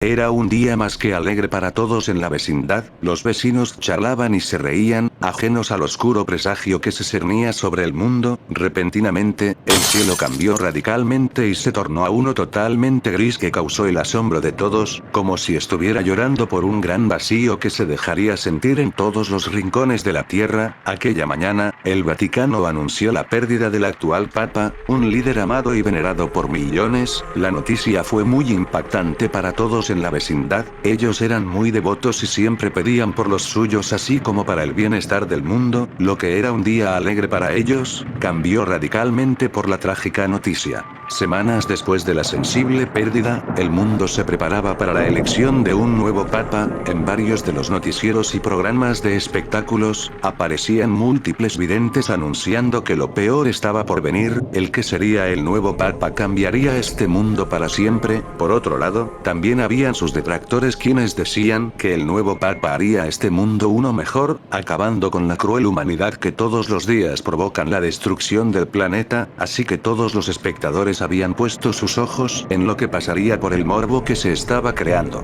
Era un día más que alegre para todos en la vecindad, los vecinos charlaban y se reían, ajenos al oscuro presagio que se cernía sobre el mundo. Repentinamente, el cielo cambió radicalmente y se tornó a uno totalmente gris que causó el asombro de todos, como si estuviera llorando por un gran vacío que se dejaría sentir en todos los rincones de la tierra. Aquella mañana, el Vaticano anunció la pérdida del actual Papa, un líder amado y venerado por millones. La noticia fue muy impactante para todos en la vecindad, ellos eran muy devotos y siempre pedían por los suyos así como para el bienestar del mundo. Lo que era un día alegre para ellos, cambió radicalmente por la trágica noticia. Semanas después de la sensible pérdida, el mundo se preparaba para la elección de un nuevo papa. En varios de los noticieros y programas de espectáculos, aparecían múltiples videntes anunciando que lo peor estaba por venir, el que sería el nuevo papa cambiaría este mundo para siempre. Por otro lado, también habían sus detractores quienes decían que el nuevo papa haría este mundo uno mejor, acabando con la cruel humanidad que todos los días provocan la destrucción del planeta, así que todos los espectadores habían puesto sus ojos en lo que pasaría por el morbo que se estaba creando.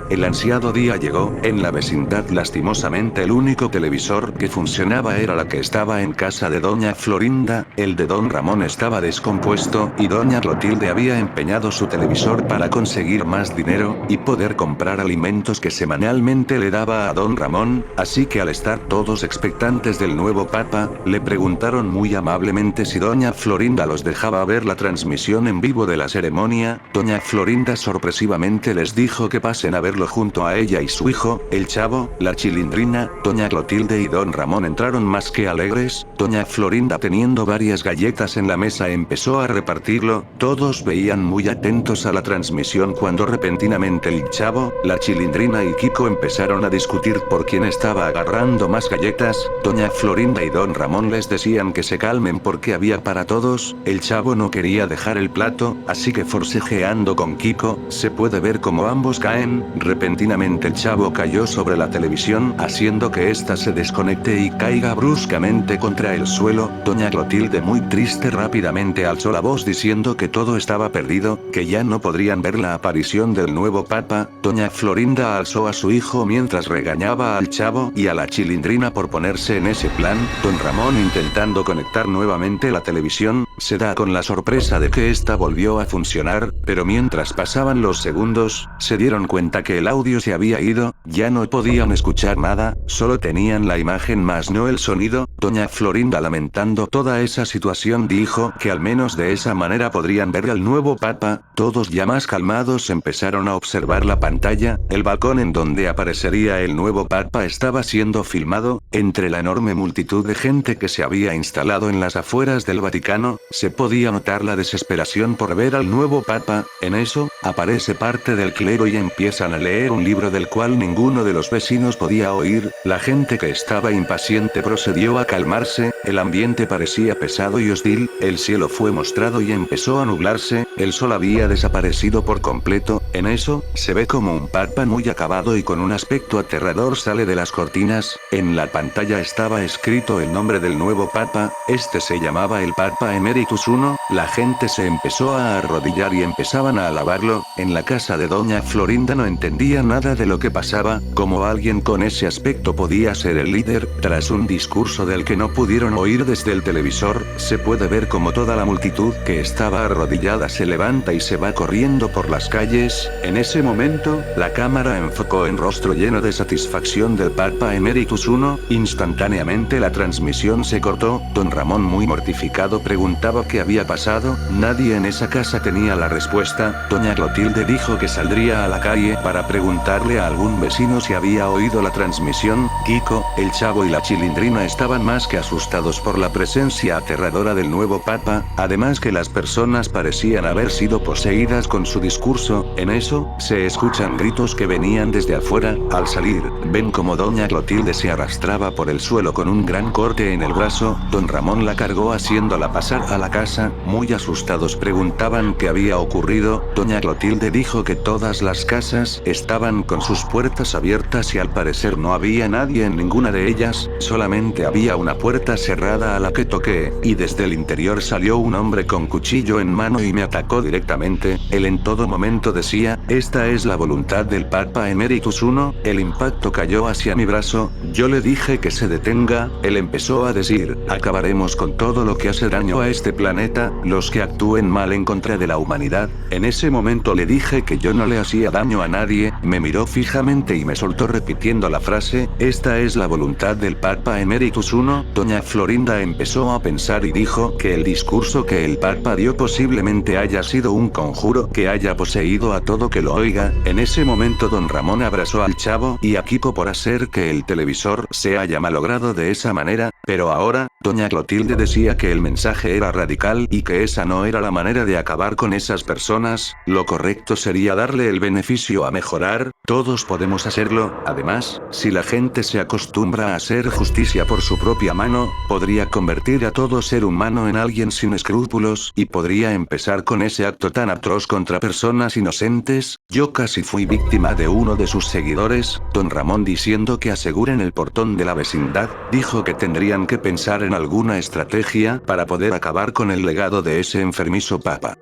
El ansiado día llegó. En la vecindad lastimosamente el único televisor que funcionaba era la que estaba en casa de doña Florinda. El de don Ramón estaba descompuesto y doña Clotilde había empeñado su televisor para conseguir más dinero y poder comprar alimentos que semanalmente le daba a don Ramón, así que al estar todos expectantes del nuevo papa, le preguntaron muy amablemente si doña Florinda los dejaba ver la transmisión en vivo de la ceremonia. Doña Florinda sorpresivamente les dijo que pasen a verlo junto a ella y su hijo, el Chavo. La Chilindrina, doña Clotilde y don Ramón entraron más que alegres. Doña Florinda, teniendo varias galletas en la mesa, empezó a repartirlo. Todos veían muy atentos a la transmisión cuando repentinamente el Chavo, la Chilindrina y Kiko empezaron a discutir por quién estaba agarrando más galletas. Doña Florinda y don Ramón les decían que se calmen porque había para todos. El Chavo no quería dejar el plato, así que forcejeando con Kiko, se puede ver como ambos caen. Repentinamente el Chavo cayó sobre la televisión, haciendo que ésta se desconecte y caiga bruscamente contra el suelo. Doña Clotilde, muy triste, rápidamente alzó la voz diciendo que todo estaba perdido, que ya no podrían ver la aparición del nuevo papa. Doña Florinda alzó a su hijo mientras regañaba al Chavo y a la Chilindrina por ponerse en ese plan. Don Ramón, intentando conectar nuevamente la televisión, se da con la sorpresa de que esta volvió a funcionar, pero mientras pasaban los segundos, se dieron cuenta que el audio se había ido, ya no podían escuchar nada, solo tenían la imagen más no el sonido. Doña Florinda, lamentando toda esa situación, dijo que al menos de esa manera podrían ver al nuevo papa. Todos ya más calmados empezaron a observar la pantalla. El balcón en donde aparecería el nuevo papa estaba siendo filmado. Entre la enorme multitud de gente que se había instalado en las afueras del Vaticano, se podía notar la desesperación por ver al nuevo papa. En eso, aparece parte del clero y empiezan a leer un libro del cual ninguno de los vecinos podía oír. La gente que estaba impaciente procedió a calmarse. El ambiente parecía pesado y hostil. El cielo fue mostrado y empezó a nublarse. El sol había desaparecido por completo. En eso, se ve como un papa muy acabado y con un aspecto aterrador sale de las cortinas. En la pantalla estaba escrito el nombre del nuevo papa. Este se llamaba el Papa Emeritus I. La gente se empezó a arrodillar y empezaban a alabarlo. En la casa de doña Florinda no entendía nada de lo que pasaba, como alguien con ese aspecto podía ser el líder. Tras un discurso del que no pudieron oír desde el televisor, se puede ver como toda la multitud que estaba arrodillada se levanta y se va corriendo por las calles. En ese momento, la cámara enfocó en rostro lleno de satisfacción del Papa Emeritus I. Instantáneamente la transmisión se cortó. Don Ramón, muy mortificado, preguntaba qué había pasado. Nadie en esa casa tenía la respuesta. Doña Clotilde dijo que saldría a la calle para preguntarle a algún vecino si había oído la transmisión. Kiko, el Chavo y la Chilindrina estaban más que asustados por la presencia aterradora del nuevo papa, además que las personas parecían haber sido poseídas con su discurso. En eso, se escuchan gritos que venían desde afuera. Al salir, ven como doña Clotilde se arrastraba por el suelo con un gran corte en el brazo. Don Ramón la cargó haciéndola pasar a la casa, muy asustados preguntaban qué había ocurrido. Doña Clotilde dijo que todas las casas estaban con sus puertas abiertas y al parecer no había nadie en ninguna de ellas, solamente había una puerta cerrada a la que toqué, y desde el interior salió un hombre con cuchillo en mano y me atacó directamente. Él en todo momento decía: esta es la voluntad del Papa Emeritus I. El impacto cayó hacia mi brazo, yo le dije que se detenga, él empezó a decir: acabaremos con todo lo que hace daño a este planeta, los que actúen mal en contra de la humanidad. En ese momento le dije que yo no le hacía daño a nadie, me miró fijamente y me soltó repitiendo la frase: esta es la voluntad del Papa Emeritus I. Doña Florinda empezó a pensar y dijo que el discurso que el Papa dio posiblemente haya sido un conjuro que haya poseído a todo que lo oiga. En ese momento don Ramón abrazó al chavo y a Kiko por hacer que el televisor se haya malogrado de esa manera, pero ahora, doña Clotilde decía que el mensaje era radical y que esa no era la manera de acabar con esas personas, lo correcto sería darle el beneficio a mejorar, todos podemos hacerlo. Además, si la gente se acostumbra a hacer justicia por su propia mano, podría convertir a todo ser humano en alguien sin escrúpulos, y podría empezar con ese acto tan atroz contra personas inocentes. Yo casi fui víctima de uno de sus seguidores, don Ramón, diciendo que aseguren el portón de la vecindad, dijo que tendrían que pensar en alguna estrategia para poder acabar con el legado de ese enfermizo papa.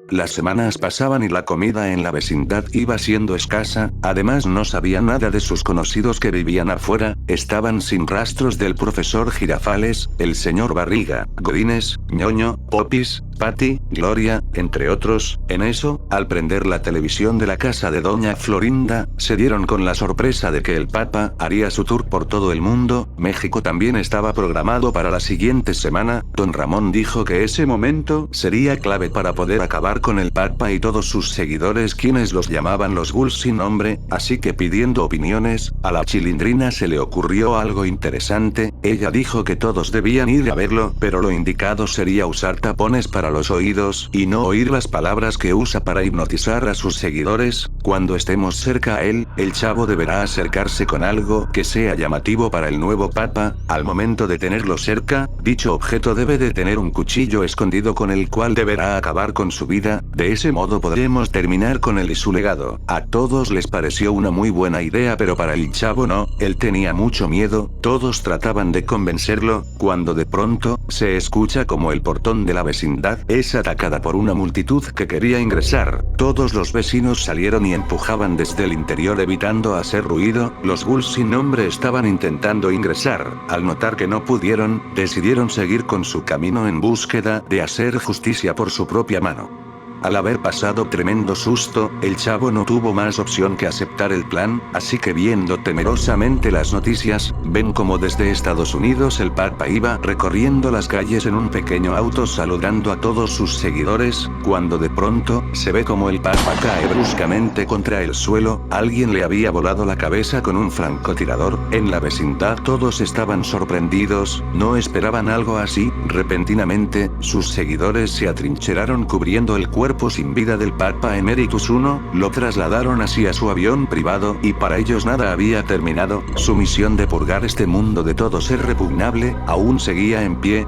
Las semanas pasaban y la comida en la vecindad iba siendo escasa, además no sabía nada de sus conocidos que vivían afuera, estaban sin rastros del profesor Girafales, el señor Barriga, Godínez, Ñoño, Popis, Patty, Gloria, entre otros. En eso, al prender la televisión de la casa de doña Florinda, se dieron con la sorpresa de que el Papa haría su tour por todo el mundo. México también estaba programado para la siguiente semana. Don Ramón dijo que ese momento sería clave para poder acabar con el Papa y todos sus seguidores, quienes los llamaban los ghouls sin nombre, así que pidiendo opiniones, a la Chilindrina se le ocurrió algo interesante. Ella dijo que todos debían ir a verlo, pero lo indicado sería usar tapones para los oídos y no oír las palabras que usa para hipnotizar a sus seguidores. Cuando estemos cerca a él, el chavo deberá acercarse con algo que sea llamativo para el nuevo Papa. Al momento de tenerlo cerca, dicho objeto debe de tener un cuchillo escondido con el cual deberá acabar con su vida. De ese modo podremos terminar con él y su legado. A todos les pareció una muy buena idea, pero para el chavo no, él tenía mucho miedo. Todos trataban de convencerlo, cuando de pronto, se escucha como el portón de la vecindad es atacada por una multitud que quería ingresar. Todos los vecinos salieron y empujaban desde el interior evitando hacer ruido. Los ghouls sin nombre estaban intentando ingresar. Al notar que no pudieron, decidieron seguir con su camino en búsqueda de hacer justicia por su propia mano. Al haber pasado tremendo susto, el chavo no tuvo más opción que aceptar el plan, así que viendo temerosamente las noticias, ven como desde Estados Unidos el Papa iba recorriendo las calles en un pequeño auto saludando a todos sus seguidores, cuando de pronto, se ve como el Papa cae bruscamente contra el suelo. Alguien le había volado la cabeza con un francotirador. En la vecindad todos estaban sorprendidos, no esperaban algo así. Repentinamente, sus seguidores se atrincheraron cubriendo el cuerpo sin vida del Papa Emeritus I, lo trasladaron hacia su avión privado, y para ellos nada había terminado. Su misión de purgar este mundo de todo ser repugnable, aún seguía en pie.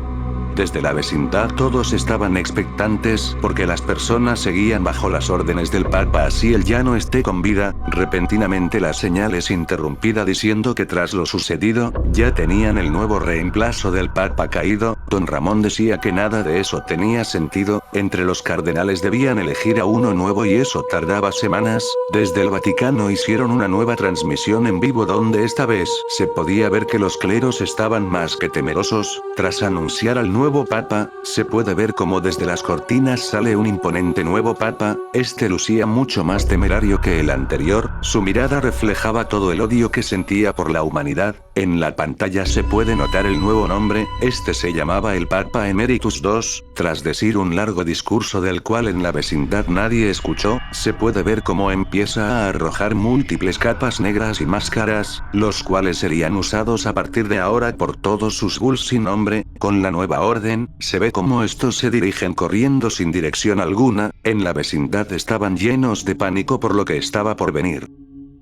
Desde la vecindad todos estaban expectantes, porque las personas seguían bajo las órdenes del Papa así él ya no esté con vida. Repentinamente la señal es interrumpida diciendo que tras lo sucedido, ya tenían el nuevo reemplazo del Papa caído. Don Ramón decía que nada de eso tenía sentido, entre los cardenales debían elegir a uno nuevo y eso tardaba semanas. Desde el Vaticano hicieron una nueva transmisión en vivo donde esta vez se podía ver que los cleros estaban más que temerosos. Tras anunciar al nuevo Papa, se puede ver como desde las cortinas sale un imponente nuevo Papa. Este lucía mucho más temerario que el anterior, su mirada reflejaba todo el odio que sentía por la humanidad. En la pantalla se puede notar el nuevo nombre, este se llamaba el Papa Emeritus II. Tras decir un largo discurso del cual en la vecindad nadie escuchó, se puede ver cómo empieza a arrojar múltiples capas negras y máscaras, los cuales serían usados a partir de ahora por todos sus ghouls sin nombre. Con la nueva orden, se ve como estos se dirigen corriendo sin dirección alguna. En la vecindad estaban llenos de pánico por lo que estaba por venir.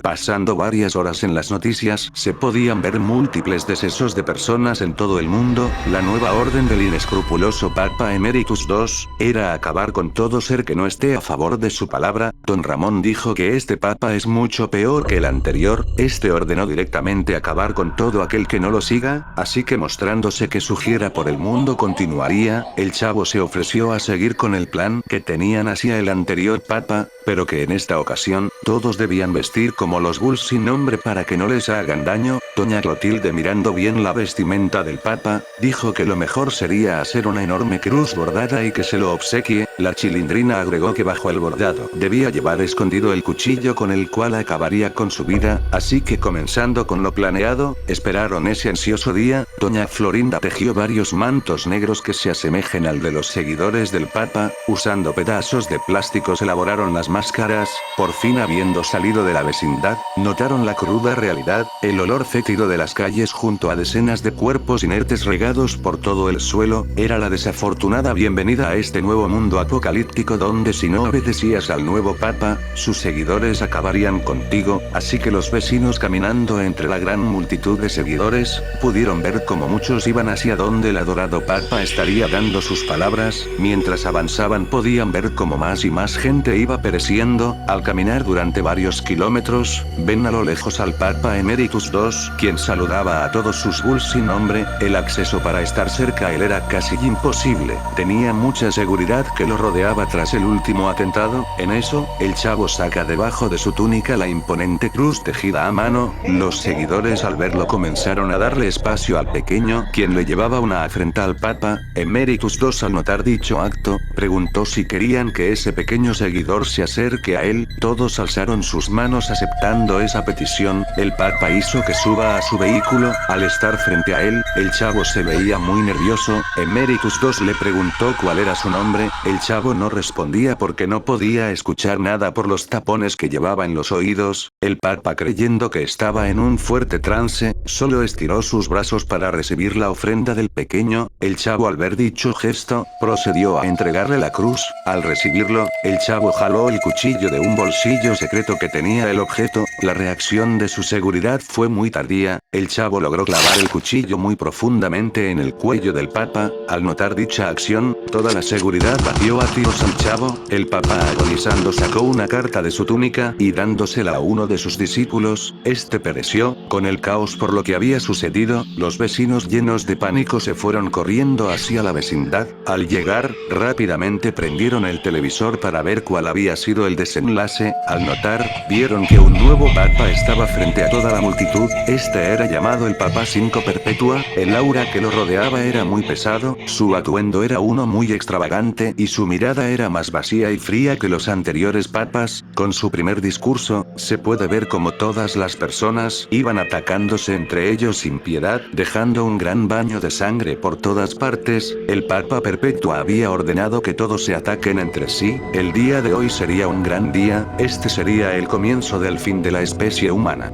Pasando varias horas en las noticias, se podían ver múltiples decesos de personas en todo el mundo. La nueva orden del inescrupuloso Papa Emeritus II era acabar con todo ser que no esté a favor de su palabra. Don Ramón dijo que este papa es mucho peor que el anterior. Este ordenó directamente acabar con todo aquel que no lo siga, así que mostrándose que su gira por el mundo continuaría, el chavo se ofreció a seguir con el plan que tenían hacia el anterior papa, pero que en esta ocasión, todos debían vestir como los ghouls sin nombre para que no les hagan daño. Doña Clotilde, mirando bien la vestimenta del papa, dijo que lo mejor sería hacer una enorme cruz bordada y que se lo obsequie. La Chilindrina agregó que bajo el bordado debía llevar escondido el cuchillo con el cual acabaría con su vida, así que comenzando con lo planeado, esperaron ese ansioso día. Doña Florinda tejió varios mantos negros que se asemejen al de los seguidores del papa, usando pedazos de plástico se elaboraron las máscaras. Por fin, habiendo salido de la vecindad, notaron la cruda realidad, el olor fétido de las calles junto a decenas de cuerpos inertes regados por todo el suelo. Era la desafortunada bienvenida a este nuevo mundo apocalíptico donde si no obedecías al nuevo papa, sus seguidores acabarían contigo. Así que los vecinos, caminando entre la gran multitud de seguidores, pudieron ver cómo muchos iban hacia donde el adorado papa estaría dando sus palabras. Mientras avanzaban podían ver cómo más y más gente iba pereciendo. Al caminar durante varios kilómetros, ven a lo lejos al Papa Emeritus II, quien saludaba a todos sus ghouls sin nombre. El acceso para estar cerca a él era casi imposible. Tenía mucha seguridad que lo rodeaba tras el último atentado. En eso, el chavo saca debajo de su túnica la imponente cruz tejida a mano. Los seguidores al verlo comenzaron a darle espacio al pequeño, quien le llevaba una afrenta al Papa Emeritus II. Al notar dicho acto, preguntó si querían que ese pequeño seguidor se acerque a él. Todos alzaron sus manos aceptando esa petición. El papa hizo que suba a su vehículo. Al estar frente a él, el chavo se veía muy nervioso. Emeritus II le preguntó cuál era su nombre. El chavo no respondía porque no podía escuchar nada por los tapones que llevaba en los oídos. El papa, creyendo que estaba en un fuerte trance, solo estiró sus brazos para recibir la ofrenda del pequeño. El chavo, al ver dicho gesto, procedió a entregarle la cruz. Al recibirlo, el chavo jaló el cuchillo de un bolsillo secreto que tenía el objeto. La reacción de su seguridad fue muy tardía. El chavo logró clavar el cuchillo muy profundamente en el cuello del papa. Al notar dicha acción, toda la seguridad batió a tiros al chavo. El papa, agonizando, sacó una carta de su túnica y dándosela a uno de sus discípulos. Este pereció. Con el caos por lo que había sucedido, los vecinos, llenos de pánico, se fueron corriendo hacia la vecindad. Al llegar, rápidamente prendieron el televisor para ver cuál había sido el desenlace. Al notar, vieron que un nuevo papa estaba frente a toda la multitud. Este era llamado el Papa Cinco Perpetua. El aura que lo rodeaba era muy pesado, su atuendo era uno muy extravagante y su mirada era más vacía y fría que los anteriores papas. Con su primer discurso, se puede ver como todas las personas iban atacándose entre ellos sin piedad, dejando un gran baño de sangre por todas partes. El Papa Perpetua había ordenado que todos se ataquen entre sí. El día de hoy sería un gran día, este sería el comienzo del fin de la especie humana.